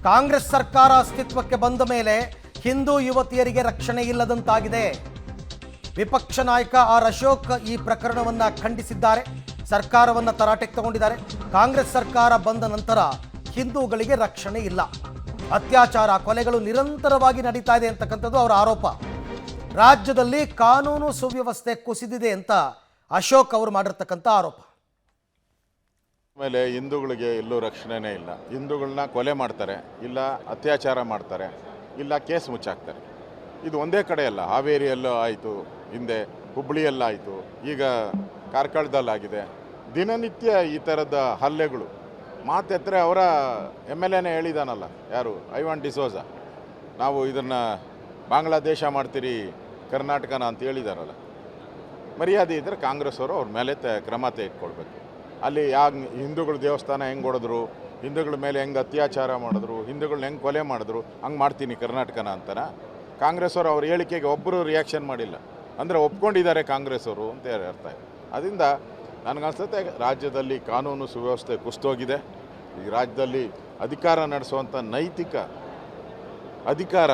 ಕಾಂಗ್ರೆಸ್ ಸರ್ಕಾರ ಅಸ್ತಿತ್ವಕ್ಕೆ ಬಂದ ಮೇಲೆ ಹಿಂದೂ ಯುವತಿಯರಿಗೆ ರಕ್ಷಣೆ ಇಲ್ಲದಂತಾಗಿದೆ. ವಿಪಕ್ಷ ನಾಯಕ ಆರ್ ಅಶೋಕ್ ಈ ಪ್ರಕರಣವನ್ನು ಖಂಡಿಸಿದ್ದಾರೆ. ಸರ್ಕಾರವನ್ನು ತರಾಟೆಗೆ ತಗೊಂಡಿದ್ದಾರೆ. ಕಾಂಗ್ರೆಸ್ ಸರ್ಕಾರ ಬಂದ ನಂತರ ಹಿಂದೂಗಳಿಗೆ ರಕ್ಷಣೆ ಇಲ್ಲ, ಅತ್ಯಾಚಾರ ಕೊಲೆಗಳು ನಿರಂತರವಾಗಿ ನಡೀತಾ ಇದೆ ಅಂತಕ್ಕಂಥದ್ದು ಅವರ ಆರೋಪ. ರಾಜ್ಯದಲ್ಲಿ ಕಾನೂನು ಸುವ್ಯವಸ್ಥೆ ಕುಸಿದಿದೆ ಅಂತ ಅಶೋಕ್ ಅವರು ಮಾಡಿರ್ತಕ್ಕಂಥ ಆರೋಪ. ಆಮೇಲೆ ಹಿಂದೂಗಳಿಗೆ ಎಲ್ಲೂ ರಕ್ಷಣೆನೇ ಇಲ್ಲ. ಹಿಂದೂಗಳನ್ನ ಕೊಲೆ ಮಾಡ್ತಾರೆ, ಇಲ್ಲ ಅತ್ಯಾಚಾರ ಮಾಡ್ತಾರೆ, ಇಲ್ಲ ಕೇಸ್ ಮುಚ್ಚಾಕ್ತಾರೆ. ಇದು ಒಂದೇ ಕಡೆ ಅಲ್ಲ, ಹಾವೇರಿಯಲ್ಲೂ ಆಯಿತು, ಹಿಂದೆ ಹುಬ್ಬಳ್ಳಿಯಲ್ಲಾಯಿತು, ಈಗ ಕಾರ್ಕಳದಲ್ಲಾಗಿದೆ. ದಿನನಿತ್ಯ ಈ ಥರದ ಹಲ್ಲೆಗಳು. ಮಾತೆತ್ತರೆ ಅವರ MLAನೇ ಹೇಳಿದಾನಲ್ಲ, ಯಾರು, ಐವಾನ್ ಡಿಸೋಜ, ನಾವು ಇದನ್ನು ಬಾಂಗ್ಲಾದೇಶ ಮಾಡ್ತೀರಿ ಕರ್ನಾಟಕನ ಅಂತ ಹೇಳಿದಾರಲ್ಲ. ಮರ್ಯಾದೆ ಇದ್ದರೆ ಕಾಂಗ್ರೆಸ್ ಅವರು ಅವ್ರ ಮೇಲೆ ಕ್ರಮ ತೆಗೆದುಕೊಳ್ಬೇಕು. ಅಲ್ಲಿ ಹಿಂದೂಗಳ ದೇವಸ್ಥಾನ ಹೆಂಗೆ ಹೊಡೆದ್ರು, ಹಿಂದೂಗಳ ಮೇಲೆ ಹೆಂಗೆ ಅತ್ಯಾಚಾರ ಮಾಡಿದ್ರು, ಹಿಂದೂಗಳನ್ನ ಹೆಂಗೆ ಕೊಲೆ ಮಾಡಿದ್ರು, ಹಂಗೆ ಮಾಡ್ತೀನಿ ಕರ್ನಾಟಕನ ಅಂತಾನ. ಕಾಂಗ್ರೆಸ್ ಅವರು ಅವ್ರ ಹೇಳಿಕೆಗೆ ಒಬ್ಬರು ರಿಯಾಕ್ಷನ್ ಮಾಡಿಲ್ಲ. ಅಂದರೆ ಒಪ್ಕೊಂಡಿದ್ದಾರೆ ಕಾಂಗ್ರೆಸ್ ಅವರು ಅಂತ ಅರ್ಥ ಇದೆ. ಅದರಿಂದ ನನಗನ್ಸುತ್ತೆ ರಾಜ್ಯದಲ್ಲಿ ಕಾನೂನು ಸುವ್ಯವಸ್ಥೆ ಕುಸಿದೋಗಿದೆ. ಈ ರಾಜ್ಯದಲ್ಲಿ ಅಧಿಕಾರ ನಡೆಸುವಂಥ ನೈತಿಕ ಅಧಿಕಾರ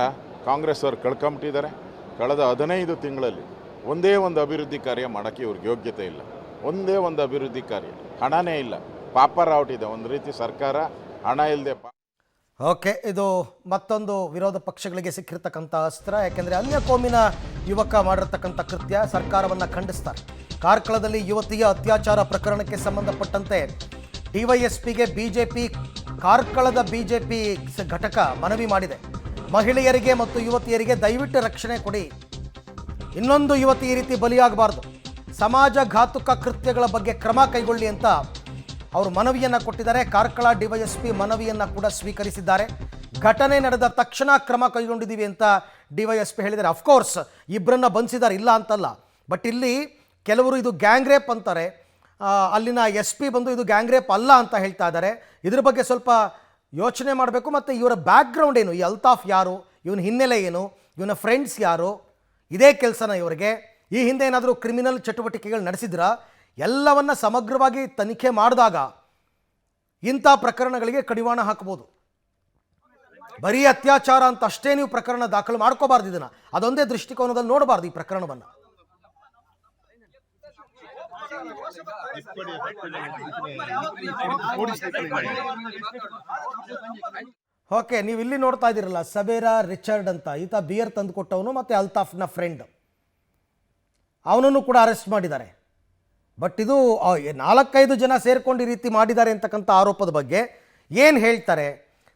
ಕಾಂಗ್ರೆಸ್ ಅವರು ಕಳ್ಕೊಂಬಿಟ್ಟಿದ್ದಾರೆ. ಕಳೆದ 15 ತಿಂಗಳಲ್ಲಿ ಒಂದೇ ಒಂದು ಅಭಿವೃದ್ಧಿ ಕಾರ್ಯ ಮಾಡೋಕ್ಕೆ ಇವ್ರಿಗೆ ಯೋಗ್ಯತೆ ಇಲ್ಲ. ಒಂದೇ ಒಂದು ಅಭಿವೃದ್ಧಿ ಕಾರ್ಯ, ಹಣನೇ ಇಲ್ಲ. ಪಾಪರ್ ಔಟ್ ಇದೆ ಒಂದು ರೀತಿ ಸರ್ಕಾರ, ಹಣ ಇಲ್ಲದೆ. ಓಕೆ, ಇದು ಮತ್ತೊಂದು ವಿರೋಧ ಪಕ್ಷಗಳಿಗೆ ಸಿಕ್ಕಿರ್ತಕ್ಕಂಥ ಅಸ್ತ್ರ. ಯಾಕೆಂದರೆ ಅನ್ಯ ಕೋಮಿನ ಯುವಕ ಮಾಡಿರ್ತಕ್ಕಂಥ ಕೃತ್ಯ ಸರ್ಕಾರವನ್ನು ಖಂಡಿಸ್ತಾರೆ. ಕಾರ್ಕಳದಲ್ಲಿ ಯುವತಿಯ ಅತ್ಯಾಚಾರ ಪ್ರಕರಣಕ್ಕೆ ಸಂಬಂಧಪಟ್ಟಂತೆ DYSPಗೆ ಬಿಜೆಪಿ, ಕಾರ್ಕಳದ ಬಿಜೆಪಿ ಘಟಕ ಮನವಿ ಮಾಡಿದೆ. ಮಹಿಳೆಯರಿಗೆ ಮತ್ತು ಯುವತಿಯರಿಗೆ ದಯವಿಟ್ಟು ರಕ್ಷಣೆ ಕೊಡಿ, ಇನ್ನೊಂದು ಯುವತಿ ಈ ರೀತಿ ಬಲಿಯಾಗಬಾರ್ದು, ಸಮಾಜ ಘಾತುಕ ಕೃತ್ಯಗಳ ಬಗ್ಗೆ ಕ್ರಮ ಕೈಗೊಳ್ಳಿ ಅಂತ ಅವರು ಮನವಿಯನ್ನು ಕೊಟ್ಟಿದ್ದಾರೆ. ಕಾರ್ಕಳ DYSP ಮನವಿಯನ್ನು ಕೂಡ ಸ್ವೀಕರಿಸಿದ್ದಾರೆ. ಘಟನೆ ನಡೆದ ತಕ್ಷಣ ಕ್ರಮ ಕೈಗೊಂಡಿದ್ದೀವಿ ಅಂತ DYSP ಹೇಳಿದ್ದಾರೆ. ಅಫ್ಕೋರ್ಸ್ ಇಬ್ಬರನ್ನ ಬಂಧಿಸಿದ್ದಾರೆ, ಇಲ್ಲ ಅಂತಲ್ಲ. ಬಟ್ ಇಲ್ಲಿ ಕೆಲವರು ಇದು ಗ್ಯಾಂಗ್ ರೇಪ್ ಅಂತಾರೆ, ಅಲ್ಲಿನ SP ಬಂದು ಇದು ಗ್ಯಾಂಗ್ ರೇಪ್ ಅಲ್ಲ ಅಂತ ಹೇಳ್ತಾ ಇದ್ದಾರೆ. ಇದ್ರ ಬಗ್ಗೆ ಸ್ವಲ್ಪ ಯೋಚನೆ ಮಾಡಬೇಕು. ಮತ್ತು ಇವರ ಬ್ಯಾಕ್ಗ್ರೌಂಡ್ ಏನು, ಈ ಅಲ್ತಾಫ್ ಯಾರು, ಇವನ ಹಿನ್ನೆಲೆ ಏನು, ಇವನ ಫ್ರೆಂಡ್ಸ್ ಯಾರು, ಇದೇ ಕೆಲಸನ ಇವರಿಗೆ, ಈ ಹಿಂದೆ ಏನಾದರೂ ಕ್ರಿಮಿನಲ್ ಚಟುವಟಿಕೆಗಳು ನಡೆಸಿದ್ರಾ, ಎಲ್ಲವನ್ನ ಸಮಗ್ರವಾಗಿ ತನಿಖೆ ಮಾಡಿದಾಗ ಇಂಥ ಪ್ರಕರಣಗಳಿಗೆ ಕಡಿವಾಣ ಹಾಕಬಹುದು. ಬರೀ ಅತ್ಯಾಚಾರ ಅಂತ ಅಷ್ಟೇ ನೀವು ಪ್ರಕರಣ ದಾಖಲು ಮಾಡ್ಕೋಬಾರ್ದು. ಇದನ್ನು ಅದೊಂದೇ ದೃಷ್ಟಿಕೋನದಲ್ಲಿ ನೋಡಬಾರ್ದು ಈ ಪ್ರಕರಣವನ್ನು. ಓಕೆ, ನೀವು ಇಲ್ಲಿ ನೋಡ್ತಾ ಇದ್ದೀರಲ್ಲ, ಸಬೇರಾ ರಿಚರ್ಡ್ ಅಂತ, ಈತ ಬಿಯರ್ ತಂದು ಕೊಟ್ಟವನು ಮತ್ತು ಅಲ್ತಾಫ್ನ ಫ್ರೆಂಡ್, ಅವನನ್ನು ಕೂಡ ಅರೆಸ್ಟ್ ಮಾಡಿದ್ದಾರೆ. ಬಟ್ ಇದು 4-5 ಜನ ಸೇರ್ಕೊಂಡು ಈ ರೀತಿ ಮಾಡಿದ್ದಾರೆ ಅಂತಕ್ಕಂಥ ಆರೋಪದ ಬಗ್ಗೆ ಏನು ಹೇಳ್ತಾರೆ?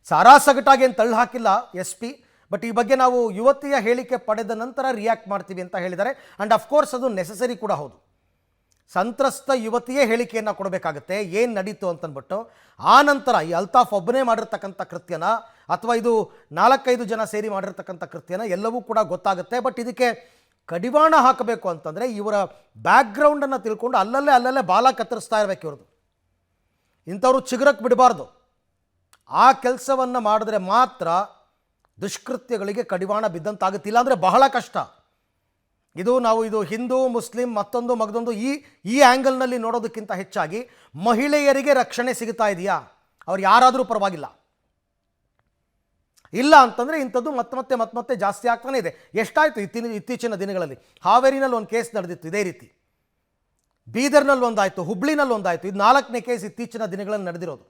ಸಾರಾಸಗಟಾಗಿ ಏನು ತಳ್ಳಿ ಹಾಕಿಲ್ಲ SP, ಬಟ್ ಈ ಬಗ್ಗೆ ನಾವು ಯುವತಿಯ ಹೇಳಿಕೆ ಪಡೆದ ನಂತರ ರಿಯಾಕ್ಟ್ ಮಾಡ್ತೀವಿ ಅಂತ ಹೇಳಿದ್ದಾರೆ. ಆ್ಯಂಡ್ ಅಫ್ಕೋರ್ಸ್ ಅದು ನೆಸಸರಿ ಕೂಡ ಹೌದು. ಸಂತ್ರಸ್ತ ಯುವತಿಯೇ ಹೇಳಿಕೆಯನ್ನು ಕೊಡಬೇಕಾಗತ್ತೆ ಏನು ನಡೀತು ಅಂತಂದ್ಬಿಟ್ಟು. ಆ ನಂತರ ಈ ಅಲ್ತಾಫ್ ಒಬ್ಬನೇ ಮಾಡಿರ್ತಕ್ಕಂಥ ಕೃತ್ಯನ ಅಥವಾ ಇದು 4-5 ಜನ ಸೇರಿ ಮಾಡಿರ್ತಕ್ಕಂಥ ಕೃತ್ಯನ ಎಲ್ಲವೂ ಕೂಡ ಗೊತ್ತಾಗುತ್ತೆ. ಬಟ್ ಇದಕ್ಕೆ ಕಡಿವಾಣ ಹಾಕಬೇಕು ಅಂತಂದರೆ ಇವರ ಬ್ಯಾಕ್ಗ್ರೌಂಡನ್ನು ತಿಳ್ಕೊಂಡು ಅಲ್ಲಲ್ಲೇ ಬಾಲ ಕತ್ತರಿಸ್ತಾ ಇರಬೇಕು ಇವ್ರದ್ದು. ಇಂಥವ್ರು ಚಿಗುರಕ್ಕೆ ಬಿಡಬಾರ್ದು. ಆ ಕೆಲಸವನ್ನು ಮಾಡಿದ್ರೆ ಮಾತ್ರ ದುಷ್ಕೃತ್ಯಗಳಿಗೆ ಕಡಿವಾಣ ಬಿದ್ದಂತಾಗುತ್ತೆ. ಇಲ್ಲಾಂದರೆ ಬಹಳ ಕಷ್ಟ. ಇದು ಹಿಂದೂ ಮುಸ್ಲಿಂ ಮತ್ತೊಂದು ಮಗದೊಂದು ಈ ಆ್ಯಂಗಲ್ನಲ್ಲಿ ನೋಡೋದಕ್ಕಿಂತ ಹೆಚ್ಚಾಗಿ ಮಹಿಳೆಯರಿಗೆ ರಕ್ಷಣೆ ಸಿಗ್ತಾ ಇದೆಯಾ, ಅವ್ರು ಯಾರಾದರೂ ಪರವಾಗಿಲ್ಲ. ಇಲ್ಲ ಅಂತಂದರೆ ಇಂಥದ್ದು ಮತ್ತೆ ಜಾಸ್ತಿ ಆಗ್ತಾನೆ ಇದೆ. ಎಷ್ಟಾಯಿತು ಇತ್ತೀಚಿನ ದಿನಗಳಲ್ಲಿ? ಹಾವೇರಿನಲ್ಲಿ ಒಂದು ಕೇಸ್ ನಡೆದಿತ್ತು ಇದೇ ರೀತಿ, ಬೀದರ್ನಲ್ಲಿ ಒಂದಾಯಿತು, ಹುಬ್ಳಿನಲ್ಲಿ ಒಂದಾಯಿತು. ಇದು 4ನೇ ಕೇಸ್ ಇತ್ತೀಚಿನ ದಿನಗಳಲ್ಲಿ ನಡೆದಿರೋದು.